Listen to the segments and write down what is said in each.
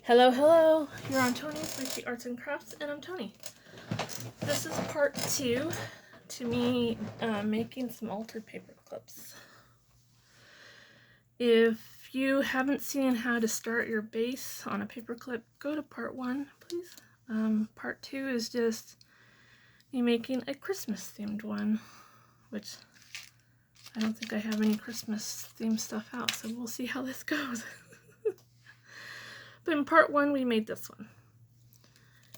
Hello, hello! You're on Tony's Spicy Arts and Crafts, and I'm Tony. This is part 2 to me making some altered paper clips. If you haven't seen how to start your base on a paper clip, go to part 1, please. Part 2 is just me making a Christmas themed one, which I don't think I have any Christmas themed stuff out, so we'll see how this goes. But in part 1 we made this one.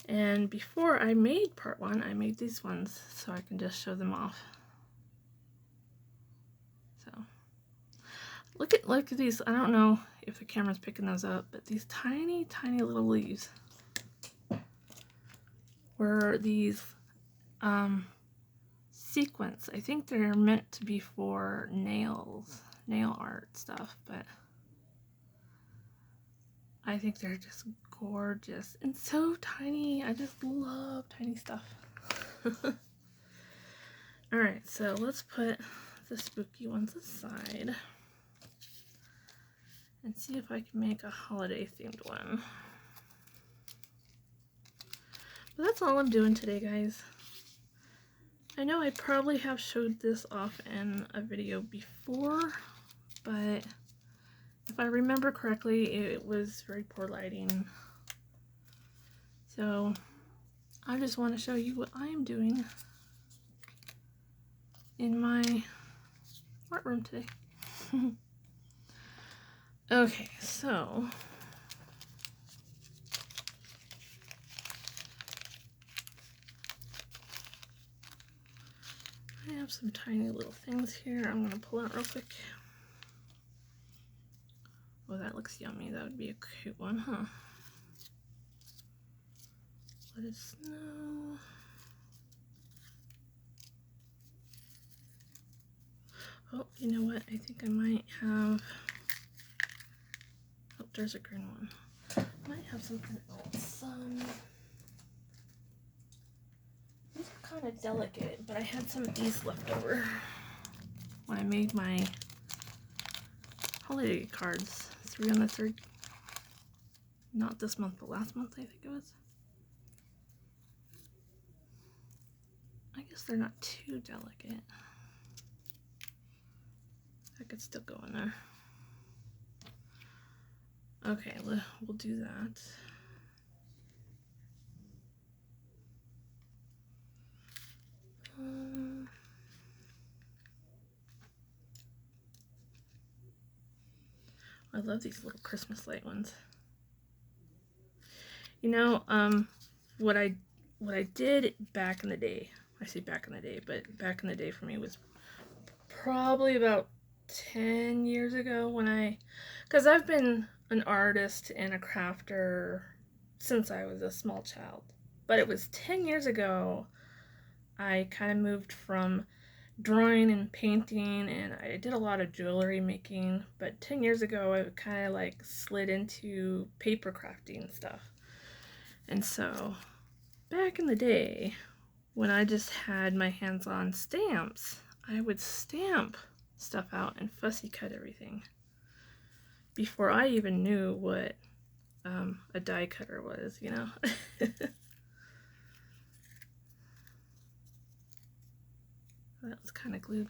And before I made part 1, I made these ones so I can just show them off. So look at these. I don't know if the camera's picking those up, but these tiny little leaves were these sequins. I think they're meant to be for nail art stuff, but I think they're just gorgeous and so tiny. I just love tiny stuff. Alright, so let's put the spooky ones aside and see if I can make a holiday themed one. But that's all I'm doing today, guys. I know I probably have showed this off in a video before, but if I remember correctly, it was very poor lighting. So I just want to show you what I am doing in my art room today. Okay, so I have some tiny little things here I'm going to pull out real quick. Oh, that looks yummy. That would be a cute one, huh? Let it snow. Oh, you know what? I think I might have... Oh, there's a green one. I might have something else. These are kind of delicate, but I had some of these left over when I made my holiday cards. 3 on the 3rd. Not this month, but last month I think it was. I guess they're not too delicate. I could still go in there. Okay, we'll do that. I love these little Christmas light ones. You know, what I did back in the day, I say back in the day, but back in the day for me was probably about 10 years ago when because I've been an artist and a crafter since I was a small child. But it was 10 years ago I kind of moved from drawing and painting, and I did a lot of jewelry making, but 10 years ago I kind of like slid into paper crafting stuff. And so back in the day when I just had my hands on stamps, I would stamp stuff out and fussy cut everything before I even knew what a die cutter was, you know. That's kind of glued.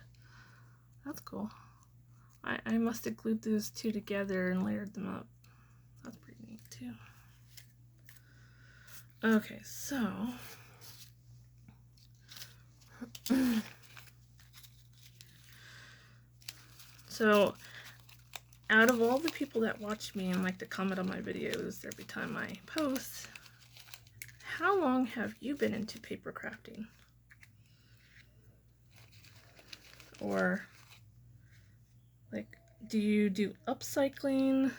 That's cool. I must have glued those two together and layered them up. That's pretty neat too. Okay, so out of all the people that watch me and like to comment on my videos every time I post, how long have you been into paper crafting? Or like, do you do upcycling?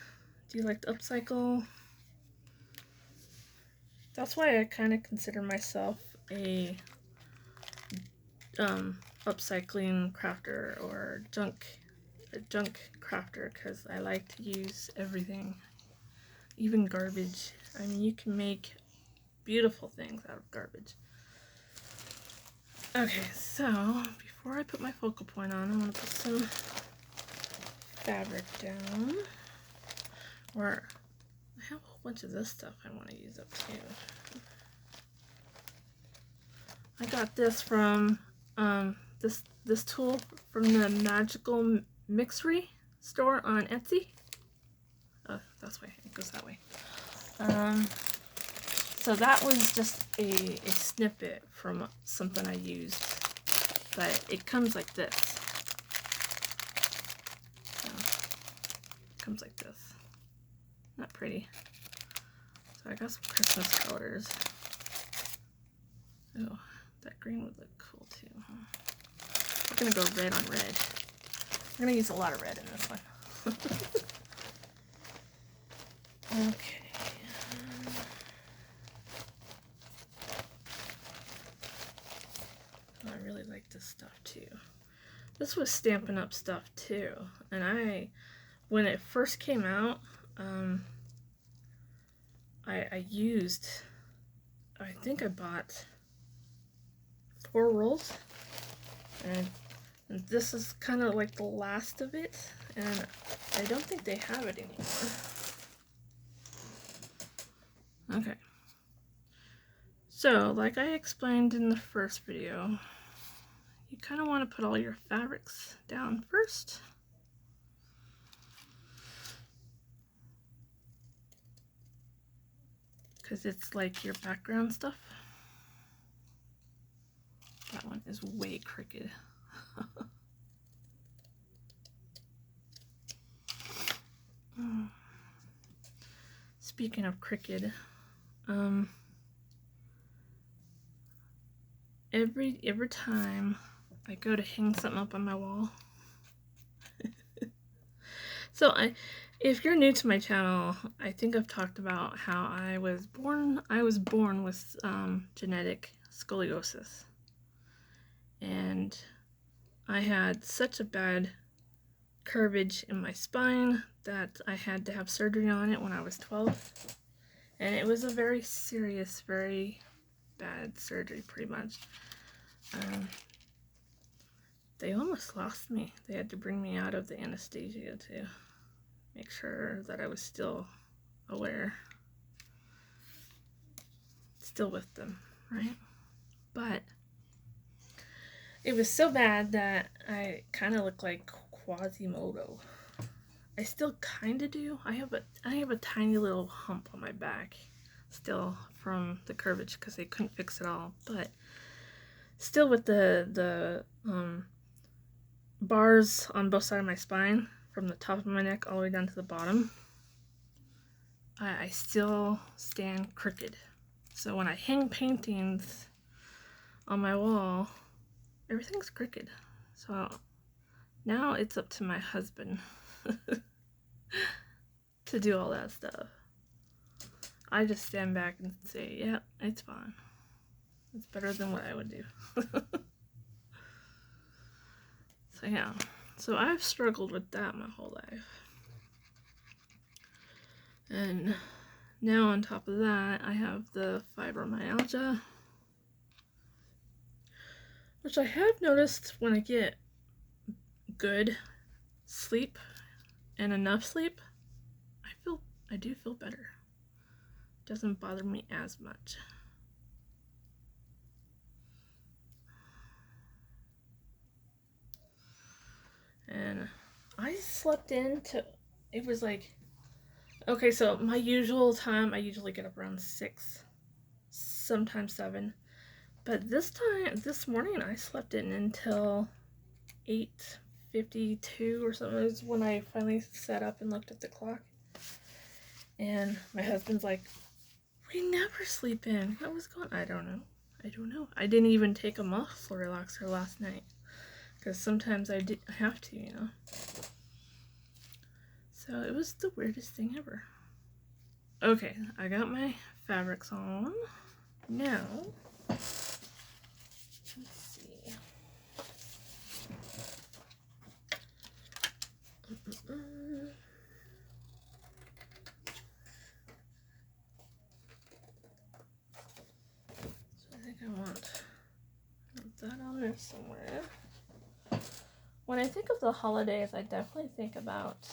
Do you like to upcycle? That's why I kind of consider myself a upcycling crafter or junk crafter, because I like to use everything, even garbage. I mean, you can make beautiful things out of garbage. Okay, so before I put my focal point on, I'm going to put some fabric down, or I have a whole bunch of this stuff I want to use up too. I got this from this tool from the Magical Mixery store on Etsy. Oh, that's way. It goes that way. So that was just a snippet from something I used, but it comes like this. So, it comes like this. Not pretty. So I got some Christmas colors. Oh, that green would look cool too. Huh? We're gonna go red on red. We're gonna use a lot of red in this one. Okay. I really like this stuff too. This was Stampin' Up! Stuff too, and when it first came out, I think I bought 4 rolls, and this is kind of like the last of it, and I don't think they have it anymore. Okay. So, like I explained in the first video, you kind of want to put all your fabrics down first. Because it's like your background stuff. That one is way crooked. Speaking of crooked, every time I go to hang something up on my wall. So if you're new to my channel, I think I've talked about how I was born with genetic scoliosis, and I had such a bad curvage in my spine that I had to have surgery on it when I was 12, and it was a very serious, very bad surgery, pretty much. They almost lost me. They had to bring me out of the anesthesia to make sure that I was still aware, still with them, right? But it was so bad that I kind of look like Quasimodo. I still kind of do. I have a tiny little hump on my back still from the curvage because they couldn't fix it all, but still with the bars on both sides of my spine, from the top of my neck all the way down to the bottom, I still stand crooked. So when I hang paintings on my wall, everything's crooked. So now it's up to my husband to do all that stuff. I just stand back and say, yeah, it's fine. It's better than what I would do. So yeah, so I've struggled with that my whole life. And now on top of that, I have the fibromyalgia, which I have noticed when I get good sleep and enough sleep, I do feel better. It doesn't bother me as much. And I slept it was like, okay, so my usual time, I usually get up around 6, sometimes 7. But this morning, I slept in until 8:52 or something. It was when I finally sat up and looked at the clock. And my husband's like, we never sleep in. What was going on? I don't know. I didn't even take a muscle relaxer last night. Because sometimes I have to, you know. So it was the weirdest thing ever. Okay, I got my fabrics on. Now, let's see. So I think I want that on there somewhere. When I think of the holidays, I definitely think about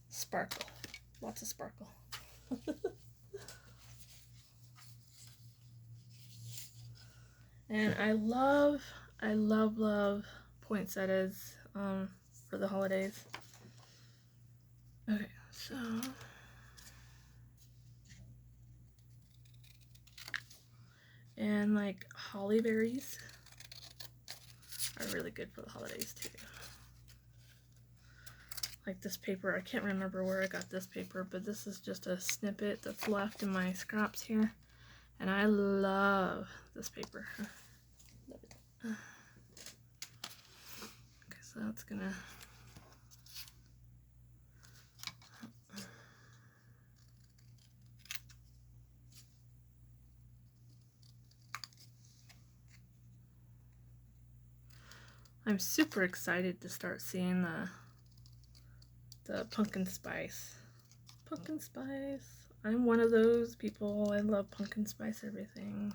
sparkle. Lots of sparkle. And I love poinsettias for the holidays. Okay, so and like holly berries are really good for the holidays too. Like this paper, I can't remember where I got this paper, but this is just a snippet that's left in my scraps here, and I love this paper. Love it. Okay, so that's gonna I'm super excited to start seeing the pumpkin spice. Pumpkin spice. I'm one of those people. I love pumpkin spice everything.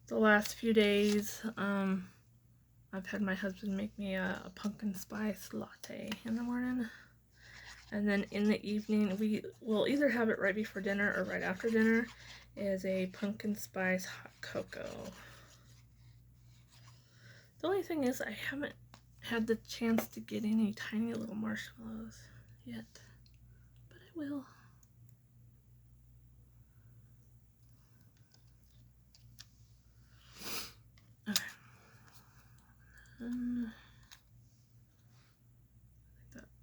The last few days, I've had my husband make me a pumpkin spice latte in the morning. And then in the evening, we will either have it right before dinner or right after dinner, is a pumpkin spice hot cocoa. The only thing is I haven't had the chance to get any tiny little marshmallows yet, but I will. Okay.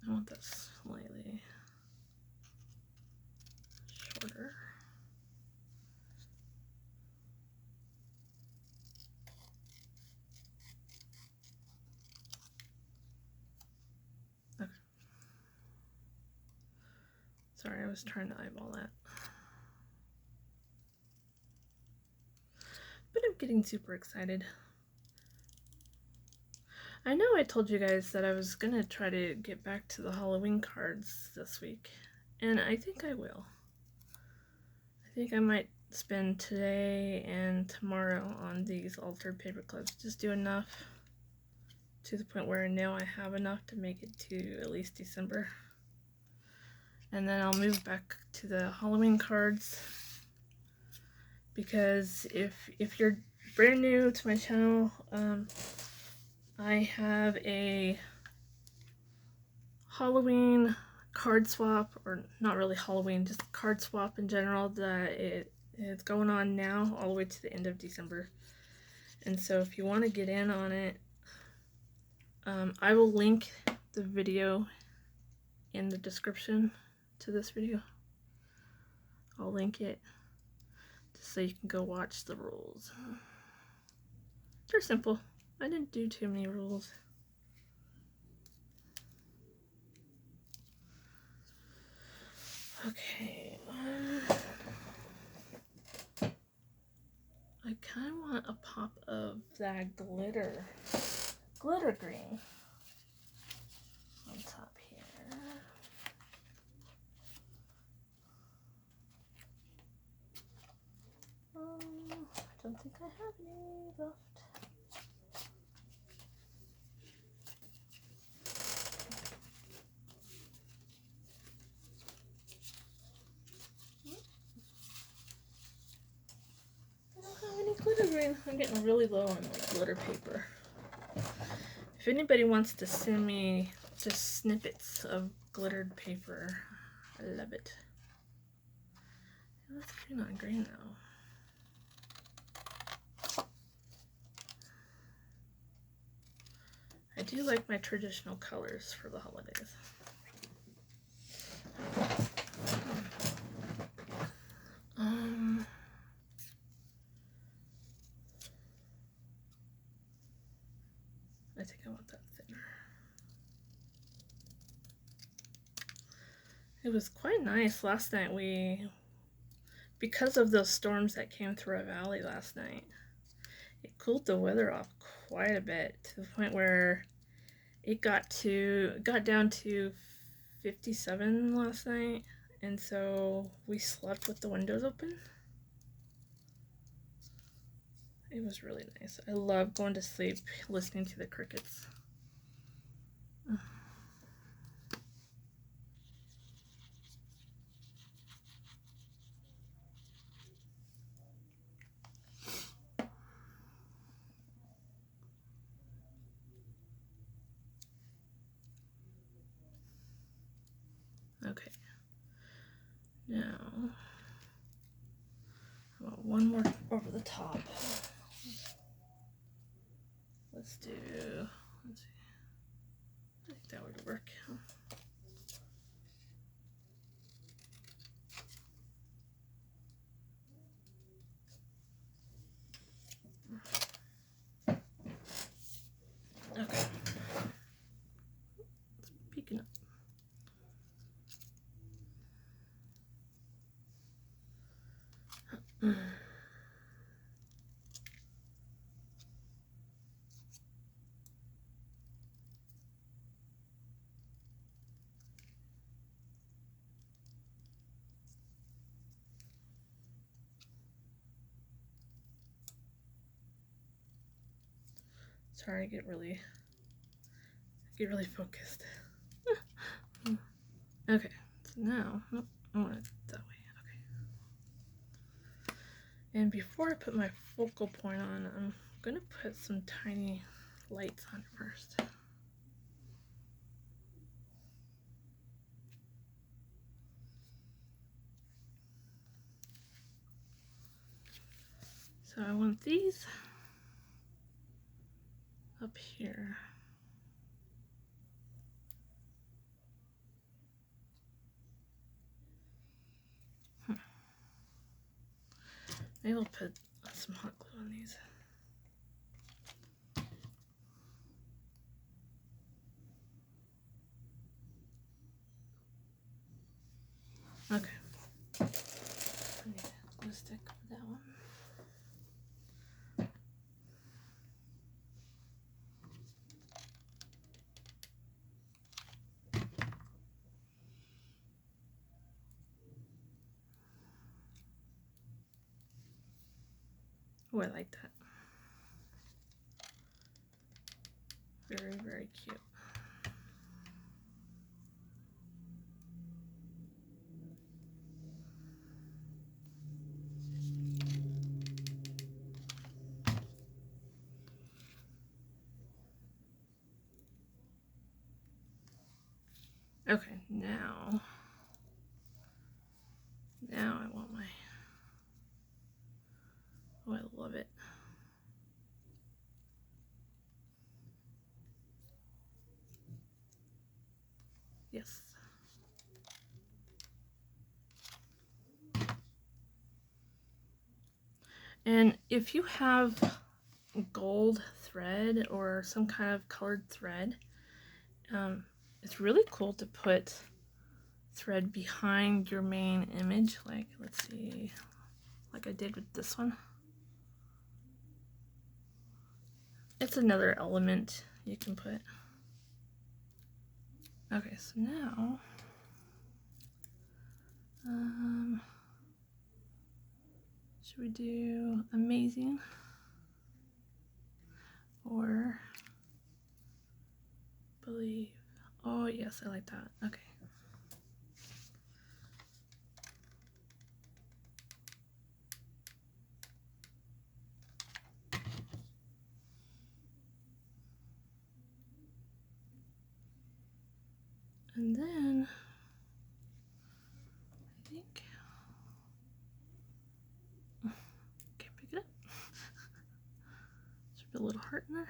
I want that slightly shorter. Okay. Sorry, I was trying to eyeball that. But I'm getting super excited. I know I told you guys that I was gonna try to get back to the Halloween cards this week, and I think I will. I think I might spend today and tomorrow on these altered paper clips. Just do enough to the point where I know I have enough to make it to at least December. And then I'll move back to the Halloween cards, because if you're brand new to my channel, I have a Halloween card swap, or not really Halloween, just card swap in general, that it's going on now all the way to the end of December. And so if you want to get in on it, I will link the video in the description to this video. I'll link it just so you can go watch the rules. They're simple. I didn't do too many rules. Okay. I kind of want a pop of that glitter green on top here. I don't think I have any left. I don't have any glitter green. I'm getting really low on like glitter paper. If anybody wants to send me just snippets of glittered paper, I love it. That's green on green though. I do like my traditional colors for the holidays. I think I want that thinner. It was quite nice last night. Because of those storms that came through our valley last night, it cooled the weather off quite a bit, to the point where it got down to 57 last night, and so we slept with the windows open. It was really nice. I love going to sleep listening to the crickets. Now, I want one more over the top. Let's see. I think that would work. Okay. It's peeking up. Sorry, I get really focused. Okay, so now, nope, I want it that way. Okay. And before I put my focal point on, I'm gonna put some tiny lights on first. So I want these up here. Maybe I'll put some hot glue on these. Okay. I need a glue stick for that one. Oh, I like that. Very, very cute. Okay, now I want my, oh, I love it. Yes. And if you have gold thread or some kind of colored thread, it's really cool to put thread behind your main image. Like, let's see, like I did with this one. It's another element you can put. Okay, so now, should we do amazing or believe? Oh yes, I like that. Okay. And then I think can't pick it up. Should put a little heart in there.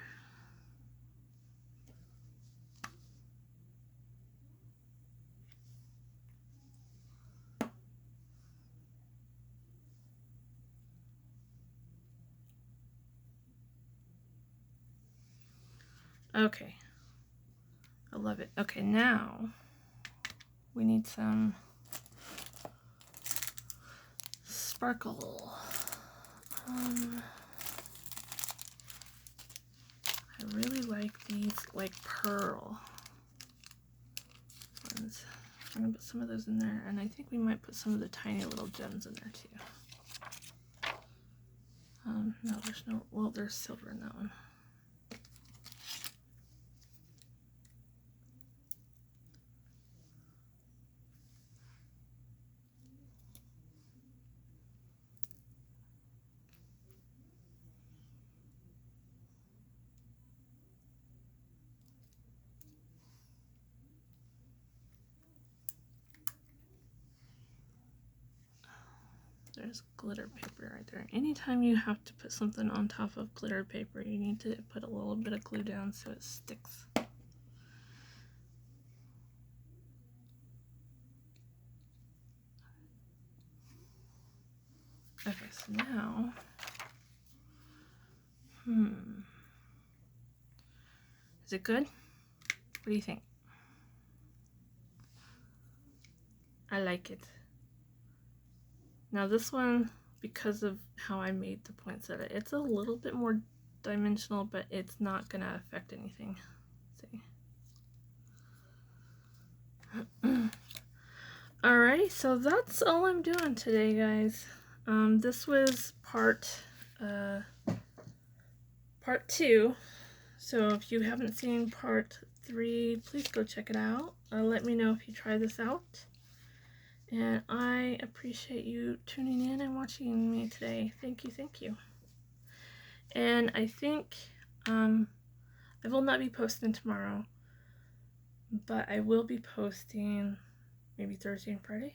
Okay, I love it. Okay, now we need some sparkle. I really like these, like pearl ones. I'm gonna put some of those in there, and I think we might put some of the tiny little gems in there too. No, there's no, well, there's silver in that one. There's glitter paper right there. Anytime you have to put something on top of glitter paper, you need to put a little bit of glue down so it sticks. Okay, so now, is it good? What do you think? I like it. Now this one, because of how I made the points of it, it's a little bit more dimensional, but it's not gonna affect anything. See? Alrighty, so that's all I'm doing today, guys. This was part 2. So if you haven't seen part 3, please go check it out. Let me know if you try this out. And I appreciate you tuning in and watching me today. Thank you, thank you. And I think I will not be posting tomorrow, but I will be posting maybe Thursday and Friday,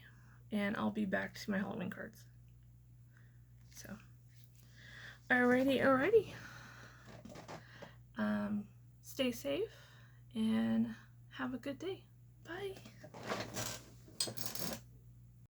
and I'll be back to my Halloween cards. So, alrighty. Stay safe and have a good day. Bye.